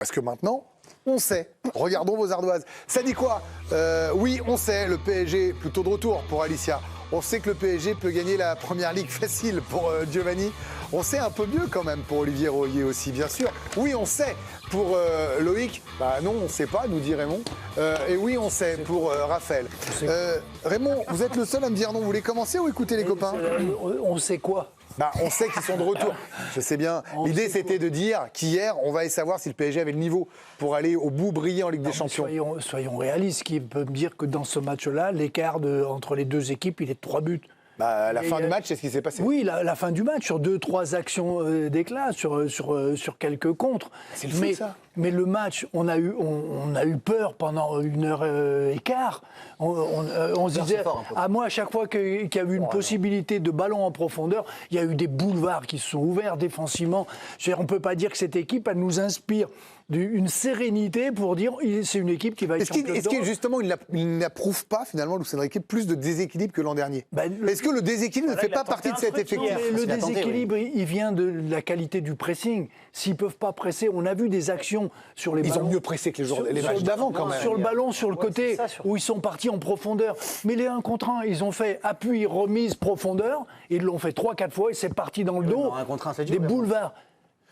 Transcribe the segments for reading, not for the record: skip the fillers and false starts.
Parce que maintenant, on sait. Regardons vos ardoises. Ça dit quoi? Oui, on sait, le PSG, plutôt de retour pour Alicia. On sait que le PSG peut gagner la première ligue facile pour Giovanni. On sait un peu mieux quand même pour Olivier Royer aussi, bien sûr. Oui, on sait pour Loïc. Bah non, on ne sait pas, nous dit Raymond. Et oui, on sait pour Raphaël. Raymond, vous êtes le seul à me dire non. Vous voulez commencer ou écouter les copains? On sait quoi? Bah, on sait qu'ils sont de retour. Je sais bien. L'idée, c'était de dire qu'hier, on va savoir si le PSG avait le niveau pour aller au bout briller en Ligue des Champions. Soyons réalistes. Qui peut me dire que dans ce match-là, l'écart entre les deux équipes, il est de 3 buts? Bah, à la fin du match, c'est ce qui s'est passé. Oui, la fin du match, sur 2-3 actions d'éclat, sur quelques contres. C'est le foot, ça. Mais le match, on a eu peur pendant 1h15. On se disait, moi, à chaque fois qu'il y a eu une possibilité de ballon en profondeur, il y a eu des boulevards qui se sont ouverts défensivement. On ne peut pas dire que cette équipe, elle nous inspire une sérénité pour dire c'est une équipe qui va être championne d'Europe. Est-ce que justement, il n'approuve pas finalement, Luis Enrique, plus de déséquilibre que l'an dernier? Est-ce que le déséquilibre ne fait pas partie de cet effectif? Le déséquilibre, il vient de la qualité du pressing. S'ils ne peuvent pas presser, on a vu des actions sur les ballons. Ils ont mieux pressé que les matchs d'avant quand même. Sur le ballon, sur le côté, où ils sont partis en profondeur. Mais les 1 contre 1, ils ont fait appui, remise, profondeur. Ils l'ont fait 3-4 fois et c'est parti dans le dos. Des boulevards.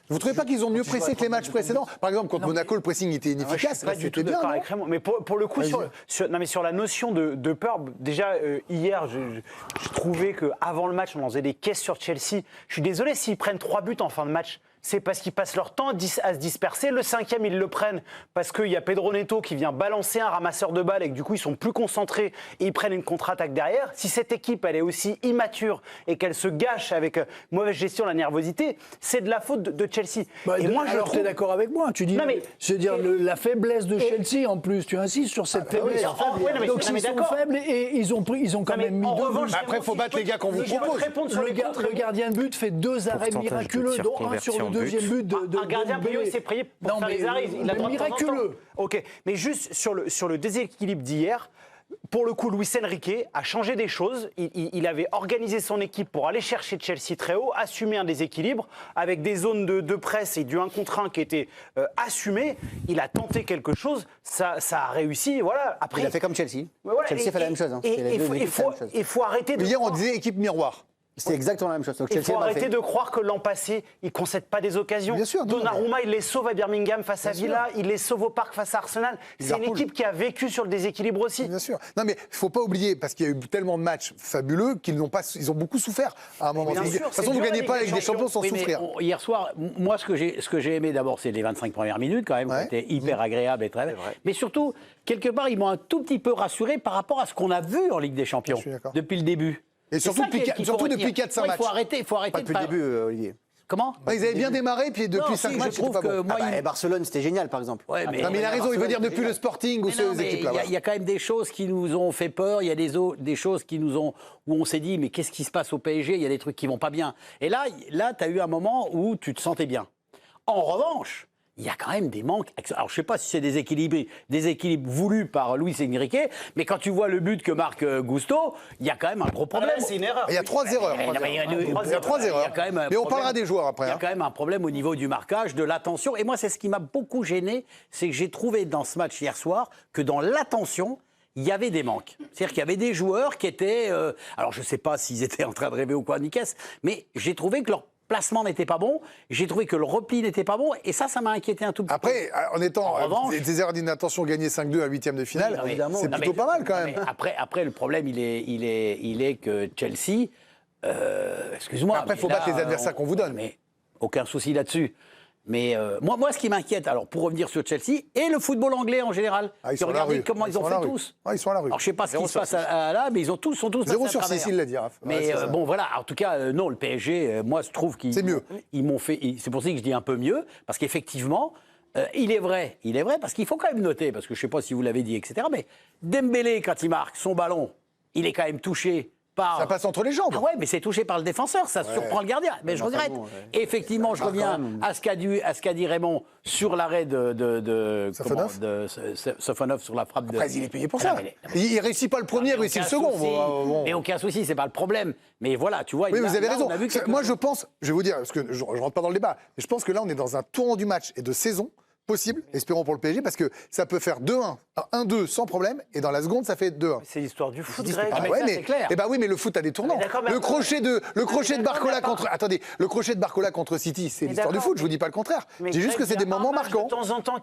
Vous ne trouvez pas qu'ils ont mieux pressé que les matchs précédents? Par exemple, contre Monaco, le pressing était inefficace. Pas du tout d'accord avec Raymond. Mais pour le coup, sur la notion de peur, déjà, hier, je trouvais qu'avant le match, on en faisait des caisses sur Chelsea. Je suis désolé s'ils prennent 3 buts en fin de match. C'est parce qu'ils passent leur temps à se disperser. Le 5e, ils le prennent parce qu'il y a Pedro Neto qui vient balancer un ramasseur de balles et que du coup, ils sont plus concentrés et ils prennent une contre-attaque derrière. Si cette équipe, elle est aussi immature et qu'elle se gâche avec mauvaise gestion, la nervosité, c'est de la faute de Chelsea. Et moi, alors, tu es d'accord avec moi? Tu dis, la faiblesse de Chelsea, en plus, tu insistes sur cette faiblesse. Donc, ils sont faibles et ils ont quand même mis 2 buts. Après, il faut battre les gars qu'on vous propose. Le gardien de but fait 2 arrêts miraculeux, dont un sur le deuxième but de un gardien Puyol, il s'est prié pour faire les arrêts. Il a miraculeux. Ok, mais juste sur le déséquilibre d'hier, pour le coup, Luis Enrique a changé des choses. Il avait organisé son équipe pour aller chercher Chelsea très haut, assumer un déséquilibre avec des zones de presse et du 1 contre 1 qui étaient assumées. Il a tenté quelque chose, ça a réussi. Voilà. Après, il a fait comme Chelsea. Voilà, Chelsea fait la même chose. Il faut arrêter de. Hier, on disait équipe miroir. C'est exactement la même chose. Il faut arrêter de croire que l'an passé, il ne concède pas des occasions. Bien sûr, Donnarumma, il les sauve à Birmingham face à Villa, il les sauve au Parc face à Arsenal. C'est une équipe qui a vécu sur le déséquilibre aussi. Bien sûr. Non mais il ne faut pas oublier, parce qu'il y a eu tellement de matchs fabuleux qu'ils ont beaucoup souffert à un moment. De toute façon, vous ne gagnez pas avec des champions sans souffrir. Hier soir, moi, ce que j'ai aimé d'abord, c'est les 25 premières minutes quand même, qui étaient hyper agréables et très belles. Mais surtout, quelque part, ils m'ont un tout petit peu rassuré par rapport à ce qu'on a vu en Ligue des Champions depuis le début. Et surtout depuis 4-5 matchs. Il faut arrêter. Pas depuis le début, Olivier. Comment? Ils avaient bien démarré, puis depuis 5 matchs, c'était pas bon. Barcelone, c'était génial, par exemple. Ouais, mais il a raison, il veut dire depuis le Sporting ou ces équipes-là. Il y a quand même des choses qui nous ont fait peur, il y a des choses où on s'est dit, mais qu'est-ce qui se passe au PSG? Il y a des trucs qui vont pas bien. Et là tu as eu un moment où tu te sentais bien. En revanche, il y a quand même des manques. Alors, je ne sais pas si c'est des équilibres voulus par Luis Enrique, mais quand tu vois le but que marque Gusto, il y a quand même un gros problème. C'est une erreur. Il y a 3 erreurs. Il y a 3 erreurs. Mais on parlera des joueurs après. Il y a quand même un problème au niveau du marquage, de l'attention. Et moi, c'est ce qui m'a beaucoup gêné, c'est que j'ai trouvé dans ce match hier soir que dans l'attention, il y avait des manques. C'est-à-dire qu'il y avait des joueurs qui étaient... alors, je ne sais pas s'ils étaient en train de rêver ou quoi, Niquez, mais j'ai trouvé que leur placement n'était pas bon, j'ai trouvé que le repli n'était pas bon, et ça m'a inquiété un tout petit peu. Après, en étant des erreurs d'inattention gagnées 5-2 à 8e de finale, c'est plutôt pas mal quand même. Après, le problème, il est que Chelsea, excuse-moi. Après, il faut battre les adversaires qu'on vous donne. Mais aucun souci là-dessus. Mais moi, ce qui m'inquiète, alors pour revenir sur Chelsea, et le football anglais en général, regardez comment ils ont fait tous. Ils sont à la rue. Alors je ne sais pas ce qui se passe là, mais ils sont tous 0 sur 6, il l'a dit, Raph. Mais bon, voilà, en tout cas, non, le PSG, moi, je trouve qu'ils... C'est mieux. Ils m'ont fait... C'est pour ça que je dis un peu mieux, parce qu'effectivement, il est vrai, parce qu'il faut quand même noter, parce que je ne sais pas si vous l'avez dit, etc., mais Dembélé, quand il marque son ballon, il est quand même touché par... Ça passe entre les jambes. Ah ouais, mais c'est touché par le défenseur, ça surprend le gardien. Mais je regrette. Effectivement, je reviens à ce qu'a dit Raymond sur l'arrêt de Sofonov sur la frappe de... Après, il est payé pour ça. Il ne réussit pas le premier, il réussit le second. Mais aucun souci, c'est pas le problème. Mais voilà, tu vois... Oui, vous avez raison. Moi, je pense, je vais vous dire, parce que je ne rentre pas dans le débat, mais je pense que là, on est dans un tournant du match et de saison possible, espérons pour le PSG, parce que ça peut faire 2-1, 1-2 sans problème, et dans la seconde, ça fait 2-1. C'est l'histoire du foot, Greg. Ah ouais, mais, eh ben oui, mais le foot a des tournants. Le crochet de Barcola contre City, c'est l'histoire du foot, je vous dis pas le contraire. Je dis juste que c'est des moments marquants. De temps en temps,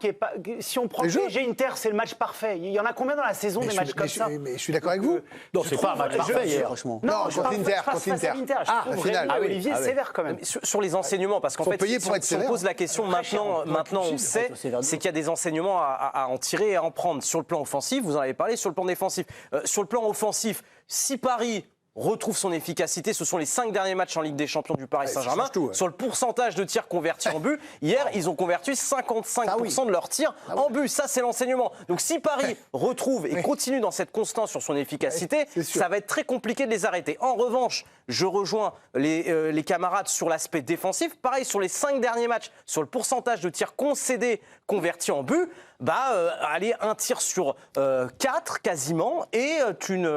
si on prend PSG Inter, c'est le match parfait. Il y en a combien dans la saison des matchs comme ça? Mais je suis d'accord avec vous. Non, c'est pas un match parfait hier. Franchement. Non, contre Inter. Je trouve vraiment Olivier sévère quand même. Sur les enseignements, parce qu'en fait, si on pose la question maintenant on sait, c'est qu'il y a des enseignements à en tirer et à en prendre. Sur le plan offensif, vous en avez parlé, sur le plan défensif. Sur le plan offensif, si Paris retrouve son efficacité, ce sont les 5 derniers matchs en Ligue des Champions du Paris Saint-Germain. Sur le pourcentage de tirs convertis en but, hier, ils ont converti 55% de leurs tirs en but. Ça, c'est l'enseignement. Donc si Paris retrouve et continue dans cette constance sur son efficacité, ça va être très compliqué de les arrêter. En revanche, je rejoins les camarades sur l'aspect défensif. Pareil, sur les 5 derniers matchs, sur le pourcentage de tirs concédés, convertis en but, allez, un tir sur 4 quasiment et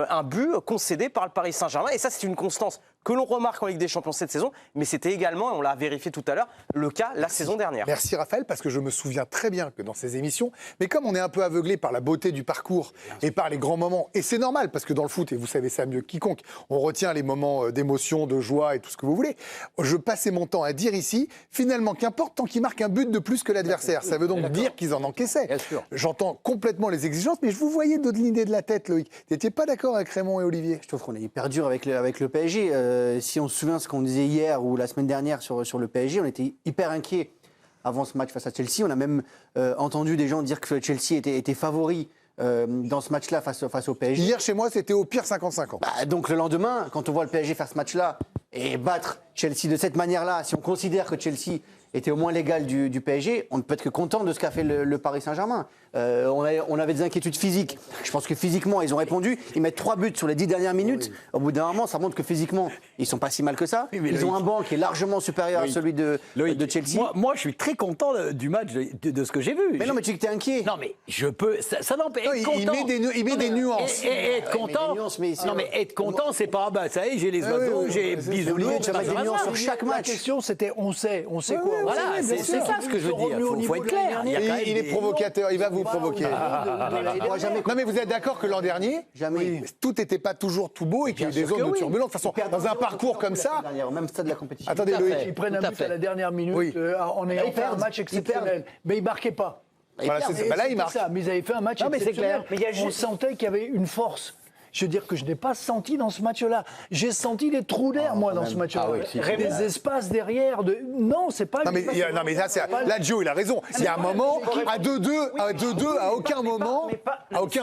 un but concédé par le Paris Saint-Germain. Et ça, c'est une constance que l'on remarque en Ligue des Champions cette saison, mais c'était également, et on l'a vérifié tout à l'heure, le cas la saison dernière. Merci Raphaël, parce que je me souviens très bien que dans ces émissions, mais comme on est un peu aveuglé par la beauté du parcours et par les grands moments, et c'est normal, parce que dans le foot, et vous savez ça mieux que quiconque, on retient les moments d'émotion, de joie et tout ce que vous voulez, je passais mon temps à dire ici, finalement, qu'importe tant qu'ils marquent un but de plus que l'adversaire, ça veut donc dire qu'ils en encaissaient. J'entends complètement les exigences, mais je vous voyais d'autres lignes de la tête, Loïc. Vous n'étiez pas d'accord avec Raymond et Olivier? Je trouve qu'on est hyper dur avec le PSG. Si on se souvient de ce qu'on disait hier ou la semaine dernière sur le PSG, on était hyper inquiets avant ce match face à Chelsea. On a même entendu des gens dire que Chelsea était favori dans ce match-là face au PSG. Hier, chez moi, c'était au pire 50-50. Donc le lendemain, quand on voit le PSG faire ce match-là et battre Chelsea de cette manière-là, si on considère que Chelsea était au moins l'égal du PSG, on ne peut être que content de ce qu'a fait le Paris Saint-Germain. On avait des inquiétudes physiques. Je pense que physiquement, ils ont répondu. Ils mettent 3 buts sur les 10 dernières minutes. Au bout d'un moment, ça montre que physiquement, ils sont pas si mal que ça. Ils ont un banc qui est largement supérieur à celui de Chelsea. Moi, je suis très content du match, de ce que j'ai vu. Mais non, mais tu dis que t'es inquiet. Non, mais je peux. Ça n'empêche. Il met des nuances. Et être content. Non, mais être content, c'est pas. Ça y est, j'ai les oiseaux, j'ai bisounours. Tu vas mettre des nuances sur chaque match. La question, c'était on sait quoi. Voilà, c'est ça ce que je veux dire. Il faut être clair. Il est provocateur, il va vous provoquer. Non, mais vous êtes d'accord que l'an dernier, tout n'était pas toujours tout beau et qu'il y a eu des zones de turbulence. De toute façon, dans un parcours comme ça. Au même stade de la compétition. Attendez, Loïc. Ils prennent un but à la dernière minute en ayant fait un match exceptionnel. Mais ils ne marquaient pas. Voilà, là, il marque. Mais ils avaient fait un match exceptionnel. On sentait qu'il y avait une force. Je veux dire que je n'ai pas senti dans ce match-là. J'ai senti des trous d'air, moi, dans ce match-là. Des espaces derrière. Non, c'est pas... Non, mais là, Gio, il a raison. Il y a un moment, à 2-2, à aucun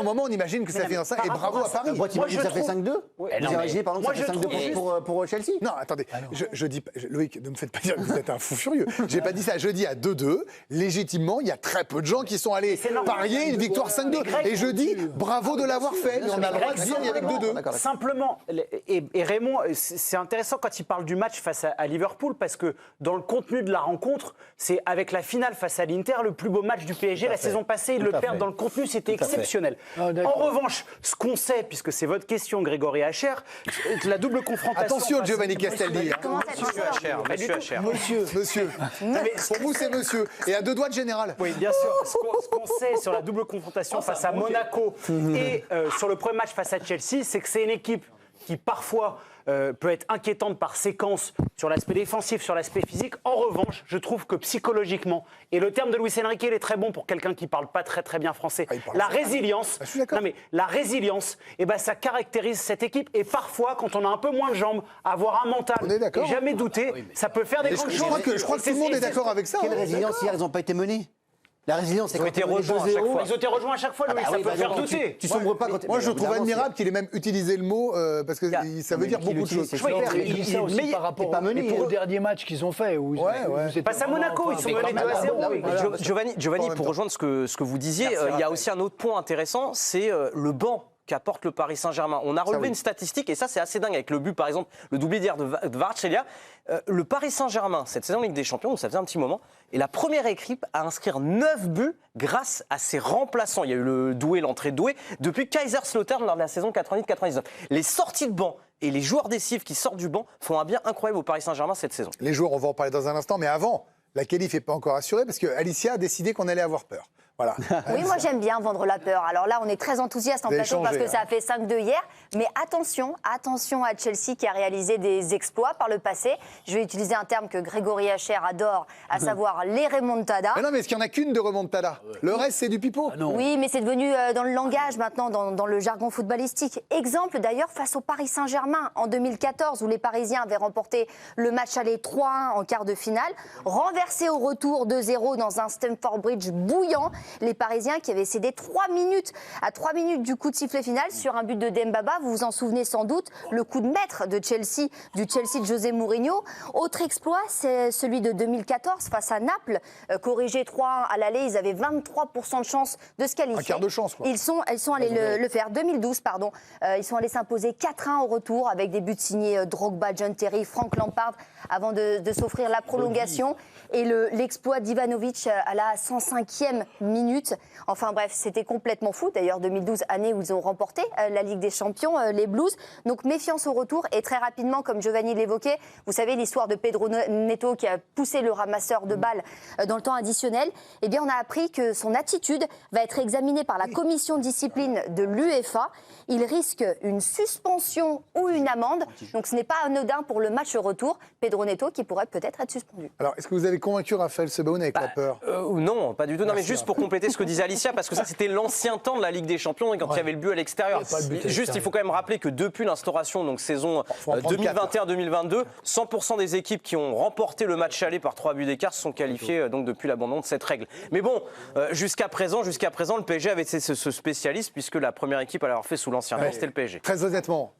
moment, on imagine que ça fait un 5. Et bravo à Paris. Moi, t'imagines que ça fait 5-2 Vous imaginez, par exemple, ça fait 5-2 pour Chelsea? Non, attendez. Je dis... Loïc, ne me faites pas dire que vous êtes un fou furieux. J'ai pas dit ça. Je dis à 2-2, légitimement, il y a très peu de gens qui sont allés parier une victoire 5-2. Et je dis, bravo de l'avoir fait. Mais on a le droit de dire avec 2-2. Simplement, et Raymond, c'est intéressant quand il parle du match face à Liverpool, parce que dans le contenu de la rencontre, c'est avec la finale face à l'Inter, le plus beau match du PSG la saison passée. Ils le perdent dans le contenu, c'était exceptionnel. En revanche, ce qu'on sait, puisque c'est votre question, Grégory Hacher, la double confrontation... Attention, Giovanni Castaldi. Monsieur. Pour vous, c'est monsieur. Et à 2 doigts de général. Oui, bien sûr. Ce qu'on sait sur la double confrontation face à Monaco et sur le premier match face à Chelsea, c'est que c'est une équipe qui parfois peut être inquiétante par séquence sur l'aspect défensif, sur l'aspect physique. En revanche, je trouve que psychologiquement, et le terme de Luis Enrique, il est très bon pour quelqu'un qui ne parle pas très bien français, la résilience, la résilience, ça caractérise cette équipe. Et parfois, quand on a un peu moins de jambes, avoir un mental et jamais douter, ça peut faire des grandes choses. Je crois que tout le monde est d'accord avec ça. Quelle résilience hier, ils n'ont pas été menés? La résilience, c'est quand été rejoints à chaque fois. Ils ont été rejoints à chaque fois, Louis, ça peut faire douter. Tu sombres pas quand... Moi, je trouve admirable qu'il ait même utilisé le mot, parce que ça veut dire beaucoup de choses. Il dit ça aussi par rapport au dernier match qu'ils ont fait. Face à Monaco, ils sont menés 2-0. Giovanni, pour rejoindre ce que vous disiez, il y a aussi un autre point intéressant, c'est le banc qu'apporte le Paris Saint-Germain. On a relevé une statistique, et ça c'est assez dingue, avec le but par exemple, le doublé d'hier de Kvaratskhelia. Le Paris Saint-Germain, cette saison en Ligue des Champions, ça faisait un petit moment, est la première équipe à inscrire 9 buts grâce à ses remplaçants. Il y a eu le Doué, l'entrée de Doué, depuis Kaiserslautern lors de la saison 90-99. Les sorties de banc et les joueurs décisifs qui sortent du banc font un bien incroyable au Paris Saint-Germain cette saison. Les joueurs, on va en parler dans un instant, mais avant... la qualif n'est pas encore assurée parce que Alicia a décidé qu'on allait avoir peur. Voilà. Oui, moi j'aime bien vendre la peur. Alors là, on est très enthousiaste en Vous avez plateau parce changé, que ça a fait 5-2 hier. Mais attention à Chelsea qui a réalisé des exploits par le passé. Je vais utiliser un terme que Grégory Hacher adore, à savoir les remontadas. Mais non, mais est-ce qu'il n'y en a qu'une de remontada? Le reste, c'est du pipeau. Oui, mais c'est devenu dans le langage maintenant, dans le jargon footballistique. Exemple d'ailleurs face au Paris Saint-Germain en 2014 où les Parisiens avaient remporté le match aller 3-1 en quart de finale, renversé au retour 2-0 dans un Stamford Bridge bouillant. Les Parisiens qui avaient cédé 3 minutes à 3 minutes du coup de sifflet final sur un but de Dembaba. Vous vous en souvenez sans doute, le coup de maître de Chelsea, du Chelsea de José Mourinho. Autre exploit, c'est celui de 2014 face à Naples, corrigé 3-1 à l'aller. Ils avaient 23% de chance de se qualifier. Un quart de chance, quoi. Ils sont allés le faire. 2012, pardon. Ils sont allés s'imposer 4-1 au retour avec des buts signés Drogba, John Terry, Frank Lampard avant de s'offrir la prolongation. Et l'exploit d'Ivanovic à la 105e minute. Enfin bref, c'était complètement fou. D'ailleurs, 2012, année où ils ont remporté la Ligue des Champions, les Blues. Donc méfiance au retour. Et très rapidement, comme Giovanni l'évoquait, vous savez l'histoire de Pedro Neto qui a poussé le ramasseur de balles dans le temps additionnel. Eh bien, on a appris que son attitude va être examinée par la commission de discipline de l'UEFA. Il risque une suspension ou une amende. Donc ce n'est pas anodin pour le match retour. Pedro Neto qui pourrait peut-être être suspendu. Alors, est-ce que vous avez convaincu Raphaël Sebaoun avec la peur? Non, pas du tout. Non, mais juste pour compléter ce que disait Alicia, parce que ça, c'était l'ancien temps de la Ligue des Champions, et quand il y avait le but à l'extérieur. Juste, il faut quand même rappeler que depuis l'instauration, donc saison 2021-2022, 100% des équipes qui ont remporté le match aller par 3 buts d'écart se sont qualifiées donc depuis l'abandon de cette règle. Mais bon, jusqu'à présent, le PSG avait ce spécialiste, puisque la première équipe à l'avoir fait sous l'ancien temps, c'était le PSG. Très honnêtement,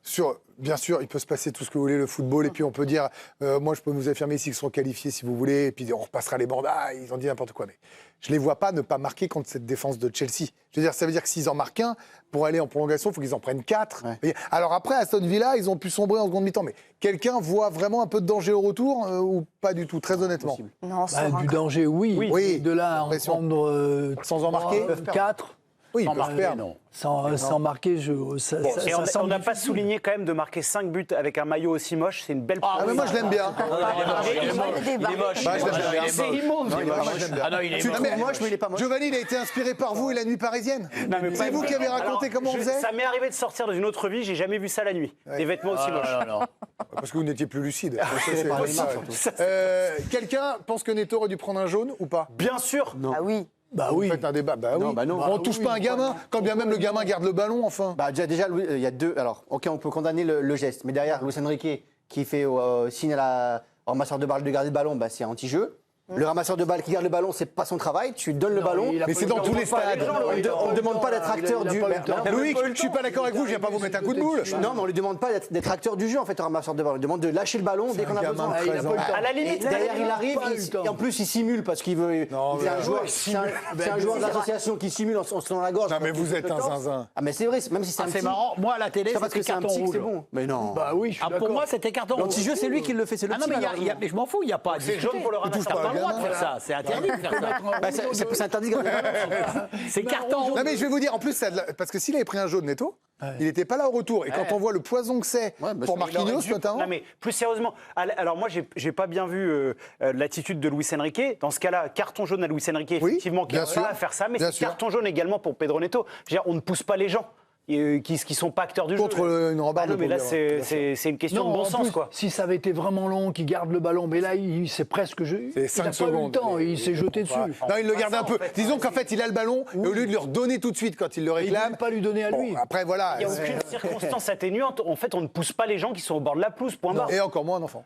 bien sûr, il peut se passer tout ce que vous voulez, le football, et puis on peut dire, moi je peux vous affirmer ici qu'ils sont qualifiés si vous voulez, et puis on repassera les bandes, ils ont dit n'importe quoi. Mais je ne les vois pas ne pas marquer contre cette défense de Chelsea. Je veux dire, ça veut dire que s'ils en marquent un, pour aller en prolongation, il faut qu'ils en prennent 4. Ouais. Alors après, à Aston Villa, ils ont pu sombrer en seconde mi-temps. Mais quelqu'un voit vraiment un peu de danger au retour ou pas du tout, très honnêtement? Non, Du danger, oui. De là à en prendre sans en marquer 4. Oui, ils Sans peuvent marquer, perdre. non. Sans marquer, ça Et on semble n'a pas difficile. souligné quand même de marquer 5 buts avec un maillot aussi moche. C'est une belle Mais moi, je l'aime bien. Il est moche. Bah, je l'aime bien. C'est immonde. Moi, j'aime bien. Ah non, il est Tu moche. trouves mais moche, mais il est pas moche. Giovanni, il a été inspiré par vous et la nuit parisienne. Non, mais C'est pas- vous qui avez raconté comment on faisait? Ça m'est arrivé de sortir dans une autre vie, j'ai jamais vu ça la nuit. Des vêtements aussi moches. Parce que vous n'étiez plus lucide. par les marques, surtout. Quelqu'un pense que Neto aurait dû prendre un jaune ou pas? Bien sûr. Ah oui. Bah Vous oui. faites un débat. Bah oui. bah non. On touche pas un gamin, quand bien même le gamin garde le ballon, enfin. Bah, déjà, il y a deux. Alors, ok, on peut condamner le geste, mais derrière, Luis Enrique qui fait signe à la ramasseur de balle de garder le ballon, bah, c'est anti-jeu. Le ramasseur de balle qui garde le ballon, c'est pas son travail. Tu donnes le ballon. Mais c'est dans tous les stades. On ne demande pas d'être acteur du. Loïc, je suis pas d'accord avec vous, je viens pas vous mettre un coup de boule. Non, mais on lui demande pas d'être acteur du jeu en fait, au ramasseur de balle. On lui demande de lâcher le ballon dès qu'on a besoin. il a pas eu le temps. À la Et limite, derrière, il arrive, pas eu le temps. et en plus, il simule parce qu'il veut. Non, C'est mais un joueur, c'est un joueur d'association qui simule en se tenant la gorge. Non, mais vous êtes un temps. zinzin. Ah, mais c'est vrai, même si c'est un C'est petit. marrant. Moi, à la télé, C'est pas parce que c'était c'est un carton petit que c'est rouge. bon. Mais non. Bah oui, je suis Ah, pour d'accord. moi, c'était carton rouge. L'anti-jeu, c'est lui qui le fait, c'est le Ah non, petit. mais mais je m'en fous, il n'y a pas à c'est discuter. jaune pour le T'as ramasseur. pas le droit de gamin. faire ça, c'est interdit de faire ça. Bah, c'est interdit de garder le ballon. C'est carton rouge. Non mais je vais vous dire, en plus, parce que s'il avait pris un jaune Neto, il n'était pas là au retour. Et quand on voit le poison que c'est Ouais, bah, pour il aurait Marquinhos dû- notamment. Non mais plus sérieusement, alors moi j'ai pas bien vu l'attitude de Luis Enrique. Dans ce cas-là, carton jaune à Luis Enrique, effectivement, qui bien n'a sûr. pas à faire ça, mais Bien c'est sûr. carton jaune également pour Pedro Neto. Je veux dire, on ne pousse pas les gens qui sont pas acteurs du Contre jeu. une rambarde non, mais de là Pogba, c'est une question Non, de bon en sens plus, quoi. Si ça avait été vraiment long, qu'il garde le ballon, mais là, c'est presque. C'est il 5 n'a pas eu le secondes. temps, il s'est jeté dessus. Non, il le garde un peu. Disons qu'en fait, il a le ballon, et au lieu de le redonner tout de suite quand il le Il ne réclame. pas lui donner à lui. Bon, après, voilà. Il n'y a aucune circonstance atténuante. En fait, on ne pousse pas les gens qui sont au bord de la pelouse, point barre. Et encore moins un enfant.